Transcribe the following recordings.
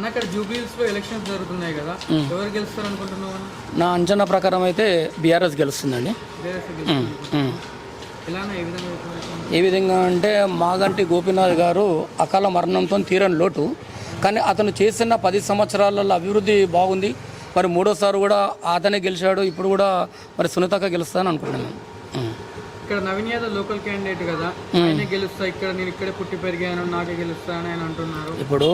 అక్కడ జూబ్లీహిల్స్లో ఎలక్షన్స్ జరుగుతున్నాయి కదా, ఎవరు గెలుస్తారు అనుకుంటున్నావు? నా అంచనా ప్రకారం అయితే బీఆర్ఎస్ గెలుస్తుందండి. ఏ విధంగా అంటే మాగంటి గోపీనాథ్ గారు అకాల మరణంతో తీరని లోటు, కానీ అతను చేసిన 10 సంవత్సరాలలో అభివృద్ధి బాగుంది. మరి మూడోసారి కూడా అతనే గెలిచాడు. ఇప్పుడు కూడా మరి సునీతక్క గెలుస్తానని అనుకుంటున్నాను. ఇక్కడ నవీన్ యాదవ్ లోకల్ క్యాండిడేట్ కదా, ఆయనే గెలుస్తా, ఇక్కడ నేను ఇక్కడే పుట్టి పెరిగాను, నాకే గెలుస్తా అని ఆయన అంటున్నారు. ఇప్పుడు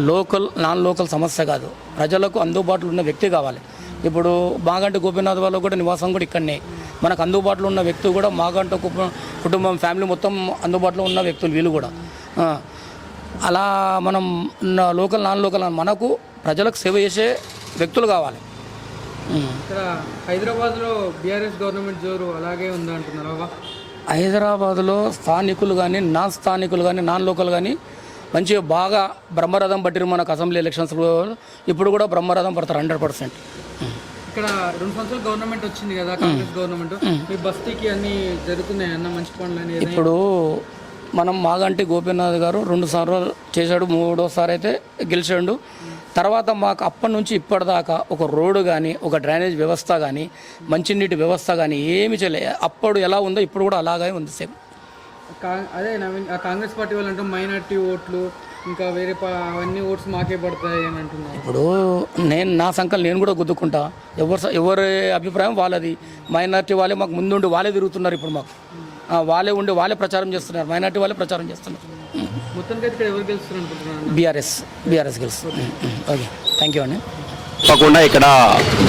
లోకల్ నాన్ లోకల్ సమస్య కాదు, ప్రజలకు అందుబాటులో ఉన్న వ్యక్తి కావాలి. ఇప్పుడు మాగంటి గోపీనాథ్ వాళ్ళకు కూడా నివాసం కూడా ఇక్కడనే, మనకు అందుబాటులో ఉన్న వ్యక్తి కూడా మాగంటి కుటుంబం ఫ్యామిలీ మొత్తం అందుబాటులో ఉన్న వ్యక్తులు వీళ్ళు కూడా. అలా మనం లోకల్ నాన్ లోకల్ మనకు ప్రజలకు సేవ చేసే వ్యక్తులు కావాలి. ఇక్కడ హైదరాబాద్లో బీఆర్ఎస్ గవర్నమెంట్ జోరు అలాగే ఉందంటున్నారు. హైదరాబాద్లో స్థానికులు కానీ నాన్ స్థానికులు కానీ నాన్ లోకల్ కానీ మంచిగా బాగా బ్రహ్మరథం పట్టిరు. మనకు అసెంబ్లీ ఎలక్షన్స్లో ఇప్పుడు కూడా బ్రహ్మరథం పడతారు 100%. ఇక్కడ 2 సంవత్సరాలు గవర్నమెంట్ వచ్చింది కదా, కాంగ్రెస్ గవర్నమెంట్, మీ బస్తీకి అన్నీ జరుగుతున్నాయి అన్న మంచి పనులు. ఇప్పుడు మనం మాగంటి గోపీనాథ్ గారు 2 సంవత్సరాలు చేశాడు, 3వసారి అయితే గెలిచాడు. తర్వాత మాకు అప్పటి నుంచి ఇప్పటిదాకా ఒక రోడ్డు కానీ ఒక డ్రైనేజ్ వ్యవస్థ కానీ మంచినీటి వ్యవస్థ కానీ ఏమి చేయలేదు. అప్పుడు ఎలా ఉందో ఇప్పుడు కూడా అలాగే ఉంది సేమ్. అదే నవీన్ కాంగ్రెస్ పార్టీ వాళ్ళు అంటూ మైనార్టీ ఓట్లు ఇంకా వేరే అవన్నీ ఓట్స్ మాకే పడతాయి అని అంటున్నారు. ఇప్పుడు నా సంకల్పం నేను కూడా గుద్దుకుంటా. ఎవరి అభిప్రాయం వాళ్ళది. మైనార్టీ వాళ్ళే మాకు ముందుండి వాళ్ళే తిరుగుతున్నారు. ఇప్పుడు మాకు వాళ్ళే ఉండి వాళ్ళే ప్రచారం చేస్తున్నారు. మైనార్టీ వాళ్ళే ప్రచారం చేస్తున్నారు. మొత్తానికి ఇక్కడ ఎవరు గెలుస్తారు అనుకుంటున్నారు? బీఆర్ఎస్ గెలుస్తుంది. ఓకే, థ్యాంక్ యూ అండి. తప్పకుండా ఇక్కడ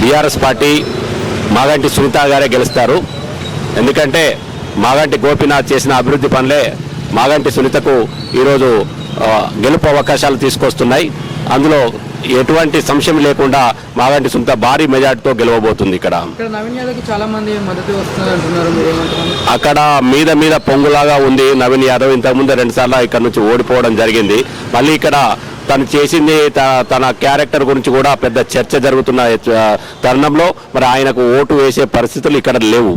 బీఆర్ఎస్ పార్టీ మాగంటి సునీత గారే గెలుస్తారు. ఎందుకంటే మాగంటి గోపీనాథ్ చేసిన అభివృద్ధి పనులే మాగంటి సునీతకు ఈరోజు గెలుపు అవకాశాలు తీసుకొస్తున్నాయి. అందులో ఎటువంటి సంశయం లేకుండా మాగంటి సునీత భారీ మెజార్టీతో గెలవబోతుంది. ఇక్కడ నవీన్ యాదవ్కి చాలా మంది మద్దతు వస్తుంది అంటున్నారు, అక్కడ మీద పొంగులాగా ఉంది నవీన్ యాదవ్. ఇంతకుముందు 2 సార్లు ఇక్కడ నుంచి ఓడిపోవడం జరిగింది. మళ్ళీ ఇక్కడ తను చేసింది తన క్యారెక్టర్ గురించి కూడా పెద్ద చర్చ జరుగుతున్న తరుణంలో మరి ఆయనకు ఓటు వేసే పరిస్థితులు ఇక్కడ లేవు.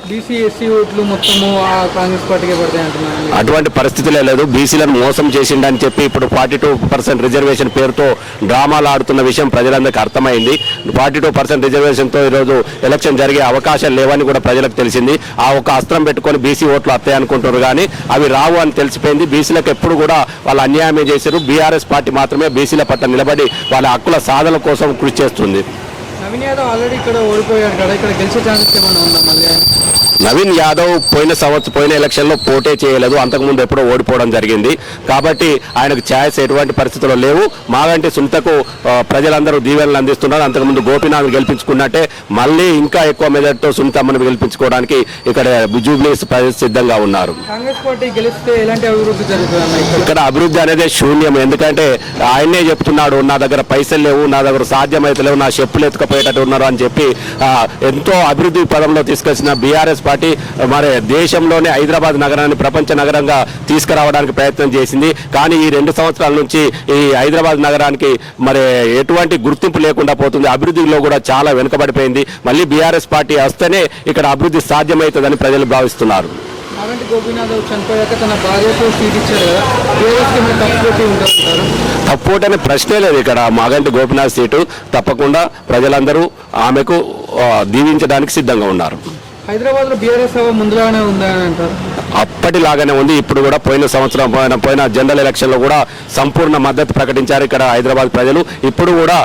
బీసీ ఎస్సీ ఓట్లు మొత్తము కాంగ్రెస్ పార్టీకే పడతాయి అంటున్నారు. అటువంటి పరిస్థితులే లేదు. బీసీలను మోసం చేసిండని చెప్పి ఇప్పుడు 42% రిజర్వేషన్ పేరుతో డ్రామాలు ఆడుతున్న విషయం ప్రజలందరికీ అర్థమైంది. 42% రిజర్వేషన్తో ఈరోజు ఎలక్షన్ జరిగే అవకాశాలు లేవని కూడా ప్రజలకు తెలిసింది. ఆ ఒక అస్త్రం పెట్టుకొని బీసీ ఓట్లు వస్తాయి అనుకుంటున్నారు, కానీ అవి రావు అని తెలిసిపోయింది. బీసీలకు ఎప్పుడు కూడా వాళ్ళు అన్యాయమే చేశారు. బీఆర్ఎస్ పార్టీ మాత్రమే బీసీల పట్ల నిలబడి వాళ్ళ హక్కుల సాధన కోసం కృషి చేస్తుంది. నవీన్ యాదవ్ ఆల్రెడీ ఇక్కడ ఓడిపోయాడు కదా, ఇక్కడ గెలిచే ఛాన్సెస్ ఏమైనా ఉందా మళ్ళీ? నవీన్ యాదవ్ పోయిన ఎలక్షన్లో పోటీ చేయలేదు. అంతకుముందు ఎప్పుడో ఓడిపోవడం జరిగింది. కాబట్టి ఆయనకు ఛాయిస్ ఎటువంటి పరిస్థితుల్లో లేవు. మాగంటి సునీతకు ప్రజలందరూ దీవెనలు అందిస్తున్నారు. అంతకుముందు గోపీనాథ్ గెలిపించుకున్నట్టే మళ్ళీ ఇంకా ఎక్కువ మెజార్టీతో సునీతమ్మను గెలిపించుకోవడానికి ఇక్కడ జూబ్లీహిల్స్ ప్రజలు సిద్ధంగా ఉన్నారు. కాంగ్రెస్ పార్టీ గెలిస్తే ఎలాంటి అభివృద్ధి జరుగుతుంది? ఇక్కడ అభివృద్ధి అనేది శూన్యం. ఎందుకంటే ఆయనే చెప్తున్నాడు, నా దగ్గర పైసలు లేవు, నా దగ్గర సాధ్యమైతే లేవు, నా చెప్పులు ఎత్తుకపోయేటట్టు ఉన్నారు అని చెప్పి ఎంతో అభివృద్ధి పదంలో తీసుకొచ్చిన బీఆర్ఎస్ పార్టీ మరి దేశంలోనే హైదరాబాద్ నగరాన్ని ప్రపంచ నగరంగా తీసుకురావడానికి ప్రయత్నం చేసింది. కానీ ఈ 2 సంవత్సరాల నుంచి ఈ హైదరాబాద్ నగరానికి మరి ఎటువంటి గుర్తింపు లేకుండా పోతుంది. అభివృద్ధిలో కూడా చాలా వెనుకబడిపోయింది. మళ్ళీ బీఆర్ఎస్ పార్టీ వస్తేనే ఇక్కడ అభివృద్ధి సాధ్యమవుతుందని ప్రజలు భావిస్తున్నారు. మాగంటి గోపీనాథ్ చనిపోయాక తన భార్యకు సీట్ ఇచ్చారు కదా, తప్పోటి అనే ప్రశ్నే లేదు. ఇక్కడ మాగంటి గోపీనాథ్ సీటు తప్పకుండా ప్రజలందరూ ఆమెకు దీవించడానికి సిద్ధంగా ఉన్నారు. హైదరాబాద్లో బీఆర్ఎస్ ముందులాగానే ఉందని అంటారు. అప్పటిలాగానే ఉంది. ఇప్పుడు కూడా పోయిన జనరల్ ఎలక్షన్లో కూడా సంపూర్ణ మద్దతు ప్రకటించారు ఇక్కడ హైదరాబాద్ ప్రజలు. ఇప్పుడు కూడా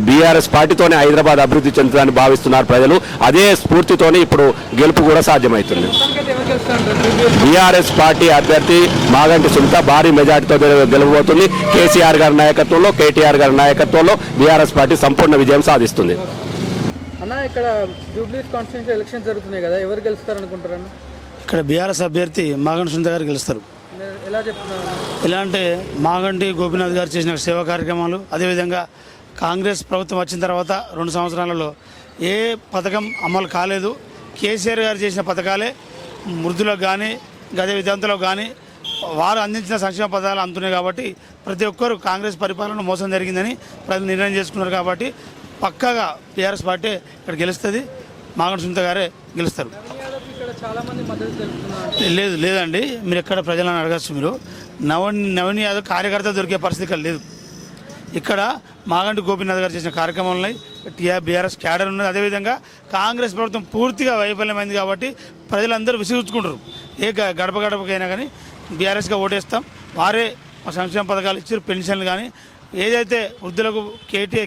బీఆర్ఎస్ పార్టీతోనే హైదరాబాద్ అభివృద్ధి చెందుతుందని భావిస్తున్నారు ప్రజలు. అదే స్ఫూర్తితోనే ఇప్పుడు గెలుపు కూడా సాధ్యమవుతుంది. బీఆర్ఎస్ పార్టీ అభ్యర్థి మాగంటి సునీత భారీ మెజార్టీతో గెలవబోతుంది. కేసీఆర్ గారి నాయకత్వంలో, కేటీఆర్ గారి నాయకత్వంలో బీఆర్ఎస్ పార్టీ సంపూర్ణ విజయం సాధిస్తుంది. ఇక్కడ జూబ్లీహిల్స్ కాన్స్టిట్యూన్సీ ఎలక్షన్ జరుగుతున్నాయి కదా, ఎవరు గెలుస్తారు అనుకుంటారన్న? ఇక్కడ బీఆర్ఎస్ అభ్యర్థి మాగంటి సునీత గారు గెలుస్తారు. ఎలా చెప్తున్నారు? ఎలా అంటే మాగంటి గోపీనాథ్ గారు చేసిన సేవా కార్యక్రమాలు, అదేవిధంగా కాంగ్రెస్ ప్రభుత్వం వచ్చిన తర్వాత 2 సంవత్సరాలలో ఏ పథకం అమలు కాలేదు. కేసీఆర్ గారు చేసిన పథకాలే వృద్ధులకు కానీ గదే విద్యార్థులకు కానీ వారు అందించిన సంక్షేమ పథకాలు అందుతున్నాయి. కాబట్టి ప్రతి ఒక్కరు కాంగ్రెస్ పరిపాలన మోసం జరిగిందని ప్రజలు నిర్ణయం చేసుకున్నారు. కాబట్టి పక్కాగా టీఆర్ఎస్ పార్టీ ఇక్కడ గెలుస్తుంది. మాగంటి సునీత గారే గెలుస్తారు. లేదండి, మీరు ఎక్కడ ప్రజలను అడగచ్చు. మీరు నవీన్ యాదవ్ కార్యకర్త దొరికే పరిస్థితి ఇక్కడ లేదు. ఇక్కడ మాగంటి గోపీనాథ్ గారు చేసిన కార్యక్రమాలు ఉన్నాయి, బీఆర్ఎస్ క్యాడర్ ఉన్నది. అదేవిధంగా కాంగ్రెస్ ప్రభుత్వం పూర్తిగా వైఫల్యమైంది కాబట్టి ప్రజలందరూ విసిగుచ్చుకుంటారు. ఏ గడప గడపకైనా కానీ బీఆర్ఎస్గా ఓటేస్తాం, వారే సంక్షేమ పథకాలు ఇచ్చారు, పెన్షన్లు కానీ ఏదైతే వృద్ధులకు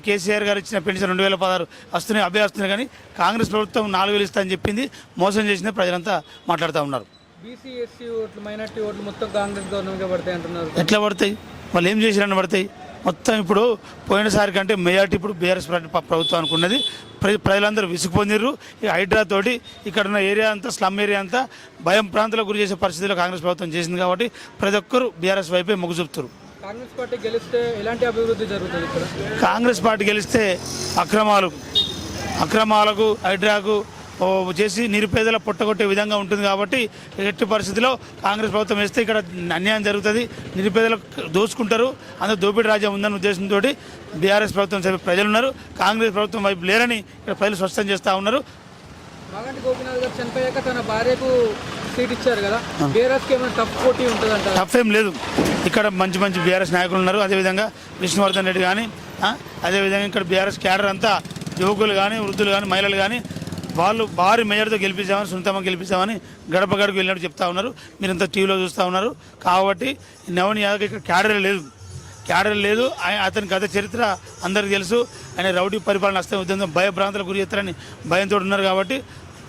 కేసీఆర్ గారు ఇచ్చిన పెన్షన్ 2016 వస్తున్నాయి, అవే వస్తున్నాయి. కానీ కాంగ్రెస్ ప్రభుత్వం 4000 ఇస్తా అని చెప్పింది, మోసం చేసింది. ప్రజలంతా మాట్లాడుతూ ఉన్నారు. బీసీ ఎస్సీ ఓట్లు మైనార్టీ ఓట్లు మొత్తం కాంగ్రెస్ గవర్నమెంట్గా పడతాయి అంటున్నారు. ఎట్లా పడతాయి? వాళ్ళు ఏం చేసిరని పడతాయి? మొత్తం ఇప్పుడు పోయినసారి కంటే మెజార్టీ ఇప్పుడు బీఆర్ఎస్ ప్రభుత్వం అనుకున్నది. ప్రజలందరూ విసుగుపొందిర్రు. ఈ హైడ్రా తోటి ఇక్కడ ఉన్న ఏరియా అంతా, స్లమ్ ఏరియా అంతా భయం ప్రాంతాలకు గురి చేసే పరిస్థితిలో కాంగ్రెస్ ప్రభుత్వం చేసింది కాబట్టి ప్రతి ఒక్కరు బీఆర్ఎస్ వైపే మొగ్గు చూపుతారు. కాంగ్రెస్ పార్టీ గెలిస్తే ఎలాంటి అభివృద్ధి జరుగుతుంది ఇక్కడ? కాంగ్రెస్ పార్టీ గెలిస్తే అక్రమాలకు హైడ్రాకు చేసి నిరుపేదల పొట్టగొట్టే విధంగా ఉంటుంది కాబట్టి ఎట్టి పరిస్థితిలో కాంగ్రెస్ ప్రభుత్వం వేస్తే ఇక్కడ అన్యాయం జరుగుతుంది, నిరుపేదలకు దోచుకుంటారు. అందులో దోపిడీ రాజ్యం ఉందన్న ఉద్దేశంతో బీఆర్ఎస్ ప్రభుత్వం ప్రజలు ఉన్నారు, కాంగ్రెస్ ప్రభుత్వం వైపు లేరని ఇక్కడ ప్రజలు స్పష్టం చేస్తూ ఉన్నారు. మాగంటి గోపీనాథ్ గారు చనిపోయాక తన భార్యకు సీట్ ఇచ్చారు కదా, బీఆర్ఎస్కి ఏమైనా టఫ్ పోటీ ఉంటుందంట? టఫ్ ఏం లేదు. ఇక్కడ మంచి మంచి బీఆర్ఎస్ నాయకులు ఉన్నారు. అదేవిధంగా విష్ణువర్ధన్ రెడ్డి కానీ, అదేవిధంగా ఇక్కడ బీఆర్ఎస్ క్యాడర్ అంతా యువకులు కానీ, వృద్ధులు కానీ, మహిళలు కానీ వాళ్ళు భారీ మెజార్టీతో గెలిపించామని, సునీతమ్మ గెలిపించామని గడప గడపకు వెళ్ళినట్టు చెప్తా ఉన్నారు. మీరంతా టీవీలో చూస్తూ ఉన్నారు. కాబట్టి నవీన్ యాదవ్ ఇక్కడ క్యాడర్ లేదు. అతని గత చరిత్ర అందరికీ తెలుసు. ఆయన రౌడీ పరిపాలన వస్తే ఉద్యమం భయభ్రాంతులకు గురి చేస్తారని భయంతో ఉన్నారు. కాబట్టి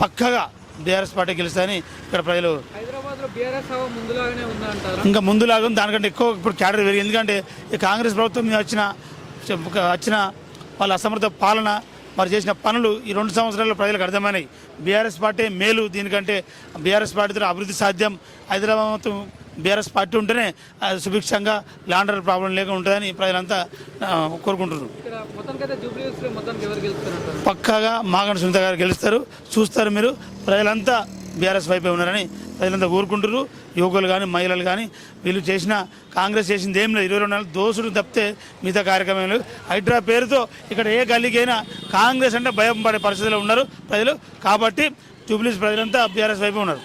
పక్కగా బీఆర్ఎస్ పార్టీ గెలుస్తారని ఇక్కడ ప్రజలు. హైదరాబాద్లో బీఆర్ఎస్ హవా ముందులాగానే ఉందంటారా? ఇంకా ముందులాగా దానికంటే ఎక్కువ ఇప్పుడు క్యాడర్ పెరిగింది. ఎందుకంటే ఈ కాంగ్రెస్ ప్రభుత్వం మీద వచ్చిన వాళ్ళ అసమర్థ పాలన, మరి చేసిన పనులు ఈ 2 సంవత్సరాల్లో ప్రజలకు అర్థమైనాయి. బీఆర్ఎస్ పార్టీ మేలు, దీనికంటే బీఆర్ఎస్ పార్టీతో అభివృద్ధి సాధ్యం. హైదరాబాద్ మొత్తం బీఆర్ఎస్ పార్టీ ఉంటేనే సుభిక్షంగా ల్యాండర్ ప్రాబ్లం లేకుండా ఉంటుందని ప్రజలంతా కోరుకుంటున్నారు. పక్కాగా మాగంటి సునీత గారు గెలుస్తారు, చూస్తారు మీరు. ప్రజలంతా బీఆర్ఎస్ వైపే ఉన్నారని ప్రజలంతా కోరుకుంటారు. యువకులు కానీ, మహిళలు కానీ వీళ్ళు కాంగ్రెస్ చేసింది ఏం లేదు. 22 నెలలు దోసుడు తప్పితే మిగతా కార్యక్రమాలు. హైడ్రా పేరుతో ఇక్కడ ఏ గల్లీకైనా కాంగ్రెస్ అంటే భయం పడే పరిస్థితిలో ఉన్నారు ప్రజలు. కాబట్టి జూబ్లీస్ ప్రజలంతా బీఆర్ఎస్ వైపే ఉన్నారు.